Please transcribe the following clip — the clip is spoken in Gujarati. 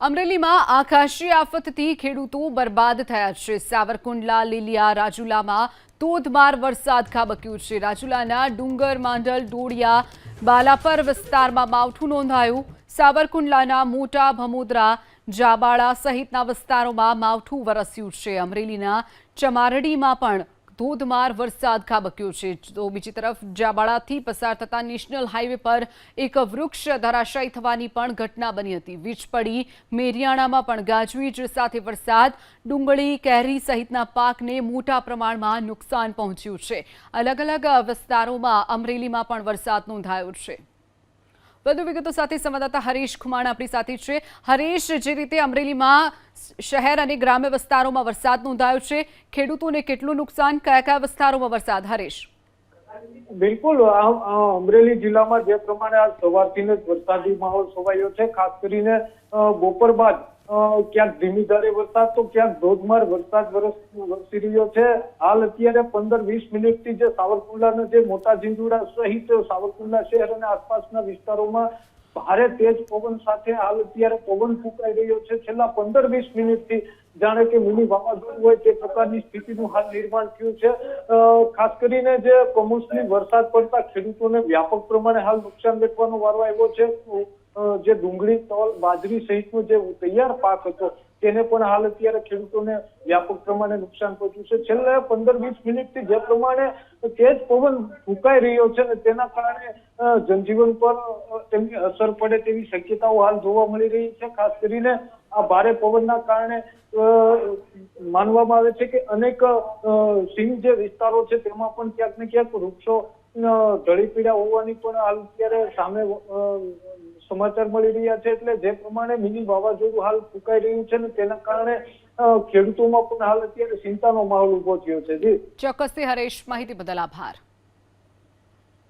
અમરેલીમાં આકાશી આફતથી ખેડૂતો બરબાદ થયા છે। સાવરકુંડલા, લીલિયા, રાજુલામાં ધોધમાર વરસાદ ખાબક્યો છે। રાજુલાના ડુંગર, માંડલ, ડોડિયા, બાલાપર વિસ્તારમાં માવઠું નોંધાયું। સાવરકુંડલાના મોટા ભમોદરા, જાબાળા સહિતના વિસ્તારોમાં માવઠું વરસ્યું છે। અમરેલીના ચમારડીમાં પણ ધોધમાર વરસાદ ખાબક્યો છે। તો બીજી તરફ જાબાળાથી પસાર થતા નેશનલ હાઈવે પર એક વૃક્ષ ધરાશાયી થવાની પણ ઘટના બની હતી। વીજ પડી। મેરિયાણામાં પણ ગાજવીજ સાથે વરસાદ, ડુંગળી, કેરી સહિતના પાકને મોટા પ્રમાણમાં નુકસાન પહોંચ્યું છે। અલગ અલગ વિસ્તારોમાં અમરેલીમાં પણ વરસાદ નોંધાયો છે। વધુ વિગતો સાથે સંવાદદાતા હરીશ ખુમાણ આપણી સાથે છે। હરીશ, જે રીતે અમરેલીમાં શહેર અને ગ્રામ્ય વિસ્તારોમાં વરસાદ નોંધાયો છે, ખેડૂતોને કેટલું નુકસાન, કયા કયા વિસ્તારોમાં વરસાદ? હરીશ, બિલકુલ, અમરેલી જિલ્લામાં જે પ્રમાણે આજ સવારથી જ વરસાદી માહોલ છવાયો છે। ખાસ કરીને બપોર બાદ ક્યાંક ધીમી ધારે વરસાદ તો ક્યાંક ધોધમાર વરસાદ વરસી રહ્યો છે। હાલ અત્યારે 15-20 મિનિટથી જે સાવરકુંડલાના જે મોટા ઝીંઝુડા સહિત સાવરકુંડલા શહેર અને આસપાસના વિસ્તારોમાં ભારે તેજ પવન સાથે હાલ અત્યારે પવન ફૂંકાઈ રહ્યો છે। છેલ્લા 15-20 મિનિટથી જાણે કે મિની વાવાઝોડું હોય તે પ્રકારની સ્થિતિનું હાલ નિર્માણ થયું છે। ખાસ કરીને જે કમોસમી વરસાદ પડતા ખેડૂતોને વ્યાપક પ્રમાણે હાલ નુકસાન વેઠવાનો વારો આવ્યો છે। જે ડુંગળી, તલ, બાજરી સહિતનો જે તૈયાર પાક હતો તેને પણ હાલ અત્યારે ખેડૂતોને વ્યાપક પ્રમાણે નુકસાન પહોંચ્યું છે। છેલ્લા 15-20 મિનિટથી જે પ્રમાણે તેજ પવન ફૂંકાઈ રહ્યો છે ને તેના કારણે જનજીવન પર તેની અસર પડે તેવી શક્યતાઓ હાલ જોવા મળી રહી છે। ખાસ કરીને આ ભારે પવનના કારણે માનવામાં આવે છે કે અનેક સિંહ જે વિસ્તારો છે તેમાં પણ ક્યાંક ને ક્યાંક વૃક્ષો ઢળી પીડ્યા હોવાની પણ હાલ અત્યારે સામે સમાચાર મળી રહ્યા છે। એટલે જે પ્રમાણે મિની વાવાઝોડું હાલ ફૂંકાઈ રહ્યું છે ને તેના કારણે ખેડૂતોમાં પણ હાલ અત્યારે ચિંતાનો માહોલ ઉભો થયો છે। જી ચોક્કસથી હરીશ, માહિતી બદલ આભાર।